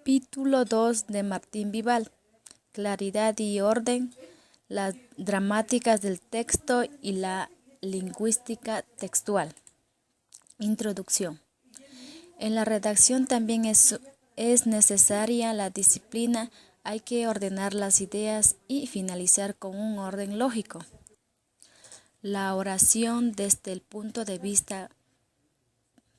Capítulo 2 de Martín Vival. Claridad y orden, las dramáticas del texto y la lingüística textual. Introducción. En la redacción también es necesaria la disciplina, hay que ordenar las ideas y finalizar con un orden lógico. La oración desde el punto de vista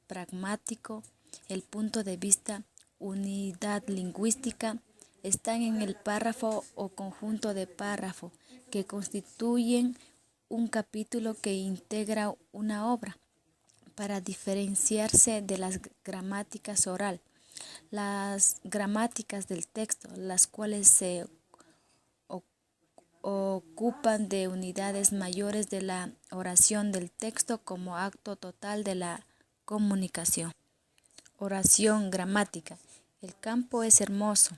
pragmático, el punto de vista unidad lingüística, están en el párrafo o conjunto de párrafo que constituyen un capítulo que integra una obra. Para diferenciarse de las gramáticas oral, las gramáticas del texto, las cuales se ocupan de unidades mayores de la oración del texto como acto total de la comunicación. Oración, gramática. El campo es hermoso.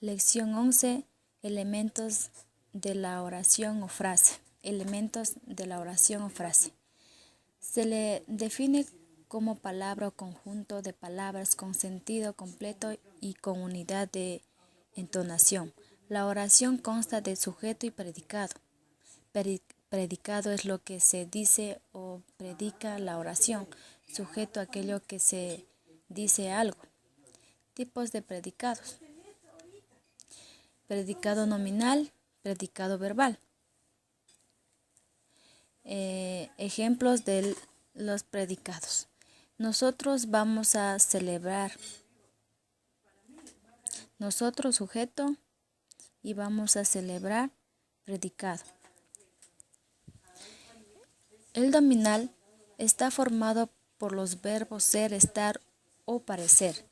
Lección 11. Elementos de la oración o frase. Elementos de la oración o frase. Se le define como palabra o conjunto de palabras con sentido completo y con unidad de entonación. La oración consta de sujeto y predicado. Predicado es lo que se dice o predica la oración. Sujeto aquello que se dice algo. Tipos de predicados. Predicado nominal, predicado verbal. Ejemplos de los predicados. Nosotros vamos a celebrar. Nosotros sujeto y vamos a celebrar predicado. El nominal está formado por los verbos ser, estar o parecer,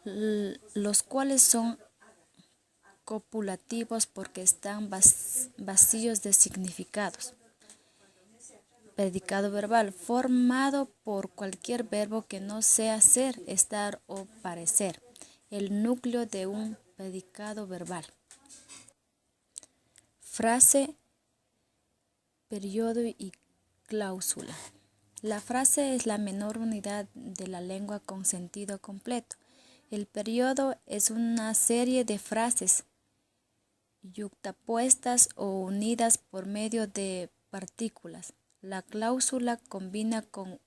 los cuales son copulativos porque están vacíos de significados. Predicado verbal, formado por cualquier verbo que no sea ser, estar o parecer, el núcleo de un predicado verbal. Frase, periodo y cláusula. La frase es la menor unidad de la lengua con sentido completo. El periodo es una serie de frases yuxtapuestas o unidas por medio de partículas. La cláusula combina con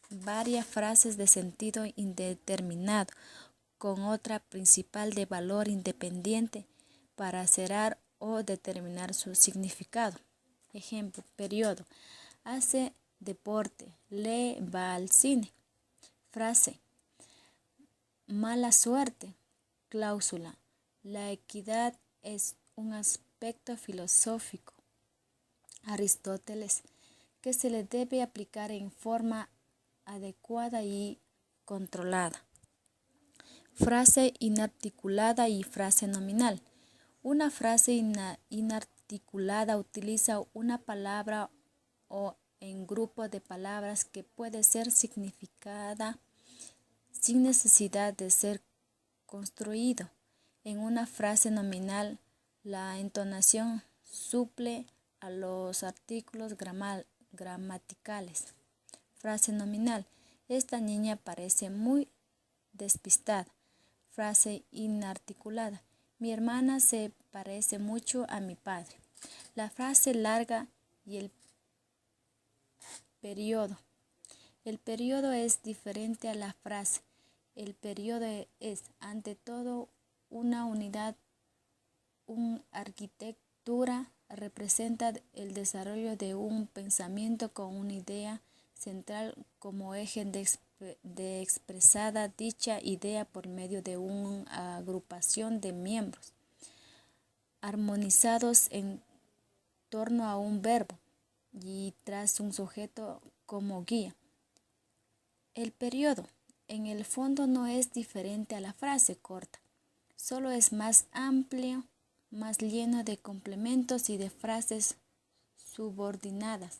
varias frases de sentido indeterminado con otra principal de valor independiente para cerrar o determinar su significado. Ejemplo, periodo. Hace deporte, lee, va al cine. Frase. Mala suerte. Cláusula. La equidad es un aspecto filosófico. Aristóteles, que se le debe aplicar en forma adecuada y controlada. Frase inarticulada y frase nominal. Una frase inarticulada utiliza una palabra o en grupo de palabras que puede ser significada sin necesidad de ser construido. En una frase nominal, la entonación suple a los artículos gramaticales. Frase nominal. Esta niña parece muy despistada. Frase inarticulada. Mi hermana se parece mucho a mi padre. La frase larga y el periodo. El periodo es diferente a la frase. El periodo es, ante todo, una unidad, una arquitectura, representa el desarrollo de un pensamiento con una idea central como eje de expresada dicha idea por medio de una agrupación de miembros armonizados en torno a un verbo y tras un sujeto como guía. El periodo, en el fondo, no es diferente a la frase corta, solo es más amplio, más lleno de complementos y de frases subordinadas,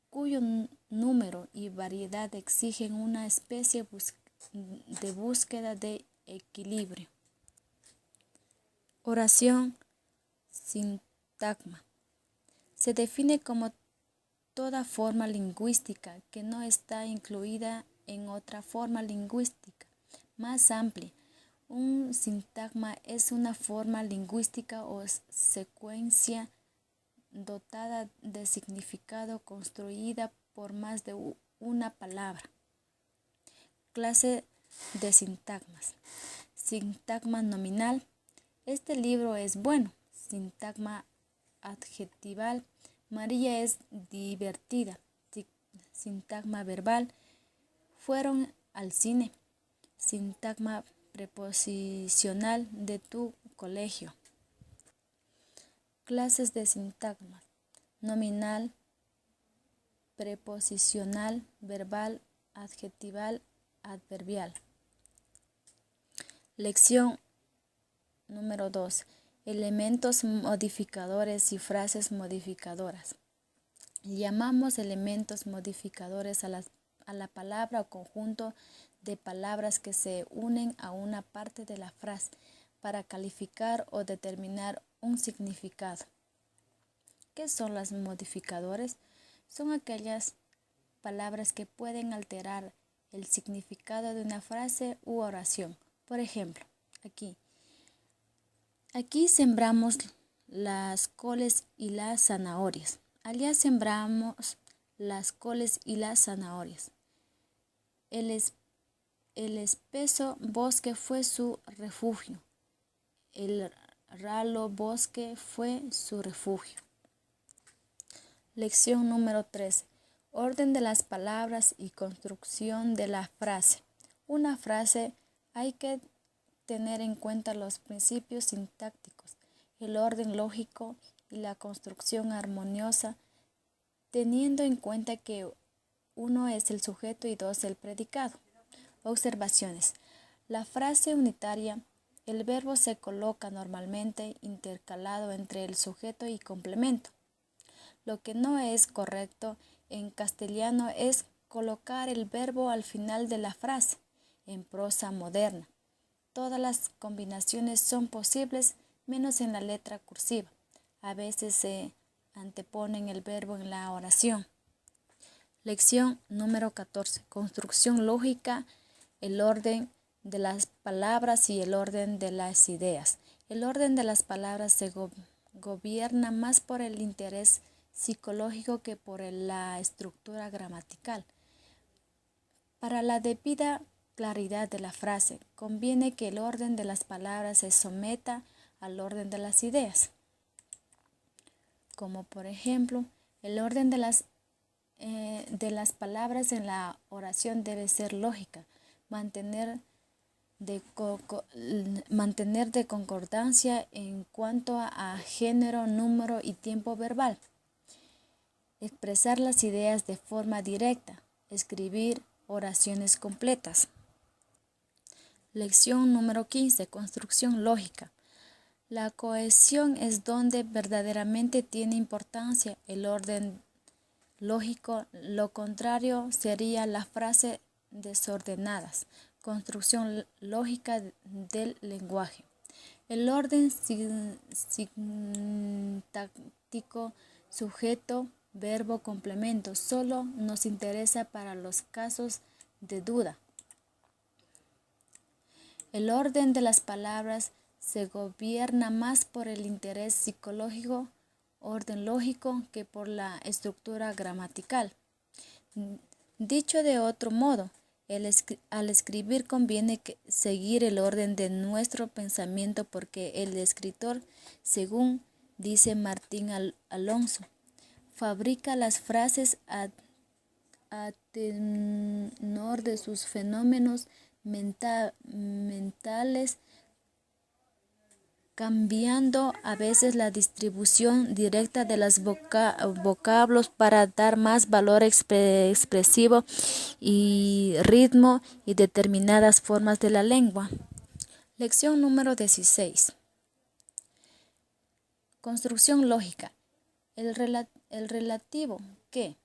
cuyo número y variedad exigen una especie de búsqueda de equilibrio. Oración, sintagma. Se define como toda forma lingüística que no está incluida en otra forma lingüística más amplia. Un sintagma es una forma lingüística o secuencia dotada de significado construida por más de una palabra. Clase de sintagmas. Sintagma nominal. Este libro es bueno. Sintagma adjetival. María es divertida. Sintagma verbal. Fueron al cine. Sintagma preposicional de tu colegio. Clases de sintagmas: nominal, preposicional, verbal, adjetival, adverbial. Lección número 2. Elementos modificadores y frases modificadoras. Llamamos elementos modificadores a la palabra o conjunto de palabras que se unen a una parte de la frase para calificar o determinar un significado. ¿Qué son los modificadores? Son aquellas palabras que pueden alterar el significado de una frase u oración. Por ejemplo, aquí sembramos las coles y las zanahorias. Allá sembramos las coles y las zanahorias. El espeso bosque fue su refugio. El ralo bosque fue su refugio. Lección número 13. Orden de las palabras y construcción de la frase. Una frase hay que tener en cuenta los principios sintácticos, el orden lógico y la construcción armoniosa, teniendo en cuenta que 1 es el sujeto y 2 el predicado. Observaciones. La frase unitaria, el verbo se coloca normalmente intercalado entre el sujeto y complemento. Lo que no es correcto en castellano es colocar el verbo al final de la frase. En prosa moderna, todas las combinaciones son posibles menos en la letra cursiva. A veces se anteponen el verbo en la oración. Lección número 14. Construcción lógica, el orden de las palabras y el orden de las ideas. El orden de las palabras se gobierna más por el interés psicológico que por la estructura gramatical. Para la debida claridad de la frase, conviene que el orden de las palabras se someta al orden de las ideas. Como por ejemplo, el orden de las palabras en la oración debe ser lógica, mantener de concordancia en cuanto a género, número y tiempo verbal. Expresar las ideas de forma directa, escribir oraciones completas. Lección número 15. Construcción lógica. La cohesión es donde verdaderamente tiene importancia el orden lógico, lo contrario sería la frase desordenadas. Construcción lógica del lenguaje. El orden sintáctico, sujeto, verbo, complemento, solo nos interesa para los casos de duda. El orden de las palabras se gobierna más por el interés psicológico, orden lógico, que por la estructura gramatical. Dicho de otro modo, al escribir conviene seguir el orden de nuestro pensamiento porque el escritor, según dice Martín Alonso, fabrica las frases a tenor de sus fenómenos mentales, cambiando a veces la distribución directa de los vocablos para dar más valor expresivo y ritmo y determinadas formas de la lengua. Lección número 16. Construcción lógica. El relativo que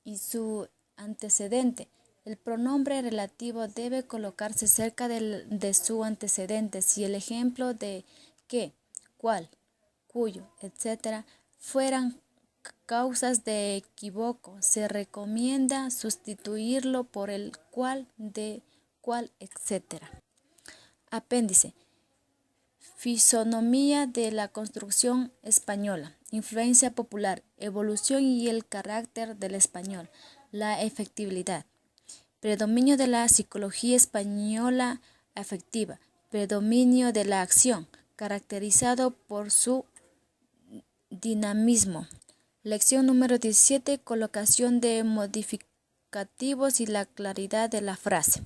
y su antecedente. El pronombre relativo debe colocarse cerca de su antecedente si el ejemplo de que, cual, cuyo, etc. fueran causas de equívoco, se recomienda sustituirlo por el cual, de, cual, etc. Apéndice. Fisonomía de la construcción española. Influencia popular. Evolución y el carácter del español. La efectividad. Predominio de la psicología española afectiva. Predominio de la acción, caracterizado por su dinamismo. Lección número 17. Colocación de modificativos y la claridad de la frase.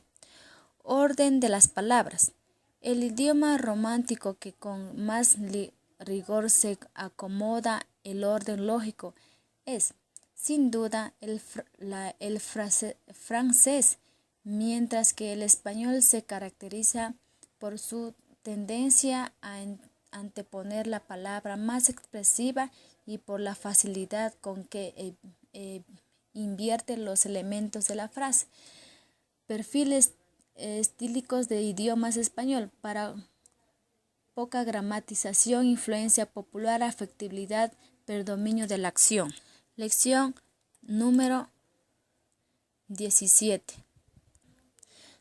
Orden de las palabras. El idioma romántico que con más rigor se acomoda el orden lógico es, sin duda, el francés, mientras que el español se caracteriza por su tendencia a anteponer la palabra más expresiva y por la facilidad con que invierte los elementos de la frase. Perfiles estílicos de idiomas español para poca gramatización, influencia popular, afectividad, predominio de la acción. Lección número 17.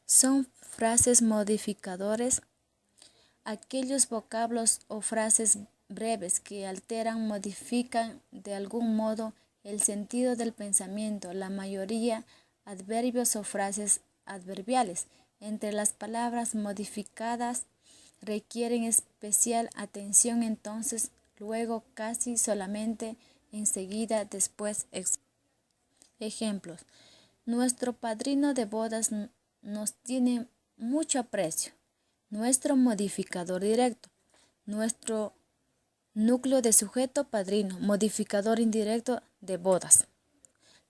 Son frases modificadores aquellos vocablos o frases breves que alteran, modifican de algún modo el sentido del pensamiento, la mayoría adverbios o frases adverbiales. Entre las palabras modificadas requieren especial atención entonces, luego, casi solamente, enseguida, después. Ejemplos. Nuestro padrino de bodas nos tiene mucho aprecio. Nuestro modificador directo. Nuestro núcleo de sujeto padrino. Modificador indirecto de bodas.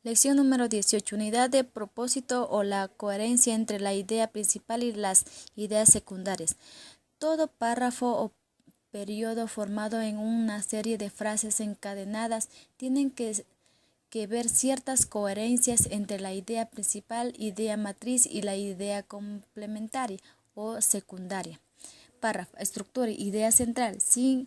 Lección número 18. Unidad de propósito o la coherencia entre la idea principal y las ideas secundarias. Todo párrafo o periodo formado en una serie de frases encadenadas tienen que ver ciertas coherencias entre la idea principal, idea matriz y la idea complementaria o secundaria. Párrafo, estructura, idea central. Se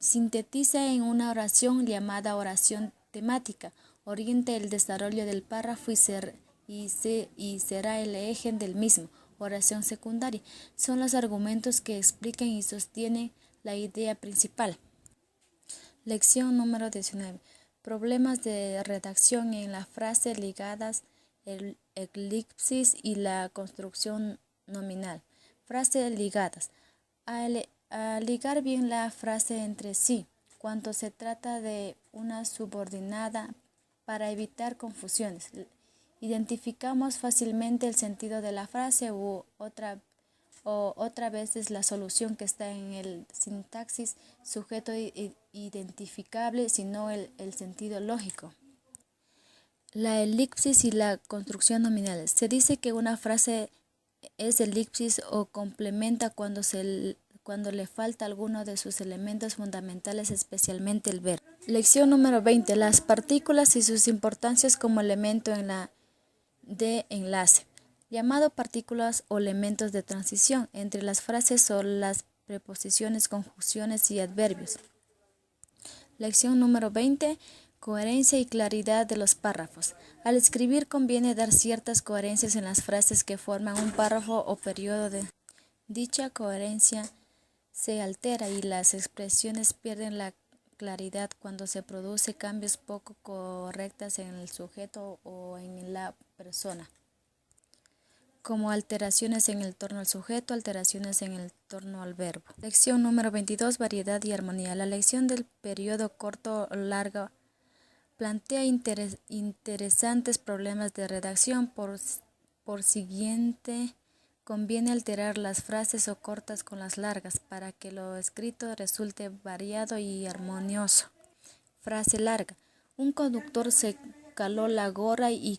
sintetiza en una oración llamada oración temática. Orienta el desarrollo del párrafo y será el eje del mismo. Oración secundaria. Son los argumentos que explican y sostienen la idea principal. Lección número 19. Problemas de redacción en la frase ligadas, el elipsis y la construcción nominal. Frases ligadas. A ligar bien la frase entre sí, cuando se trata de una subordinada, para evitar confusiones. Identificamos fácilmente el sentido de la frase o otra vez es la solución que está en el sintaxis, sujeto identificable, sino el sentido lógico. La elipsis y la construcción nominal. Se dice que una frase es elipsis o complementa cuando le falta alguno de sus elementos fundamentales, especialmente el verbo. Lección número 20. Las partículas y sus importancias como elemento de enlace, llamado partículas o elementos de transición entre las frases o las preposiciones, conjunciones y adverbios. Lección número 20. Coherencia y claridad de los párrafos. Al escribir conviene dar ciertas coherencias en las frases que forman un párrafo o periodo de dicha coherencia se altera y las expresiones pierden la claridad cuando se produce cambios poco correctos en el sujeto o en la persona, como alteraciones en el torno al sujeto, alteraciones en el torno al verbo. Lección número 22. Variedad y armonía. La lección del periodo corto o largo plantea interesantes problemas de redacción. Por siguiente, conviene alterar las frases o cortas con las largas para que lo escrito resulte variado y armonioso. Frase larga. Un conductor se caló la gorra y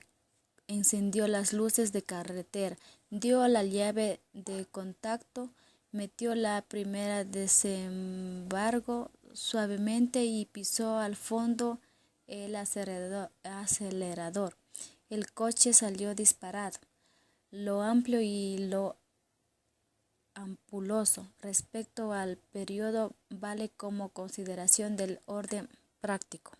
encendió las luces de carretera, dio la llave de contacto, metió la primera desembargo suavemente y pisó al fondo el acelerador. El coche salió disparado. Lo amplio y lo ampuloso respecto al periodo vale como consideración del orden práctico.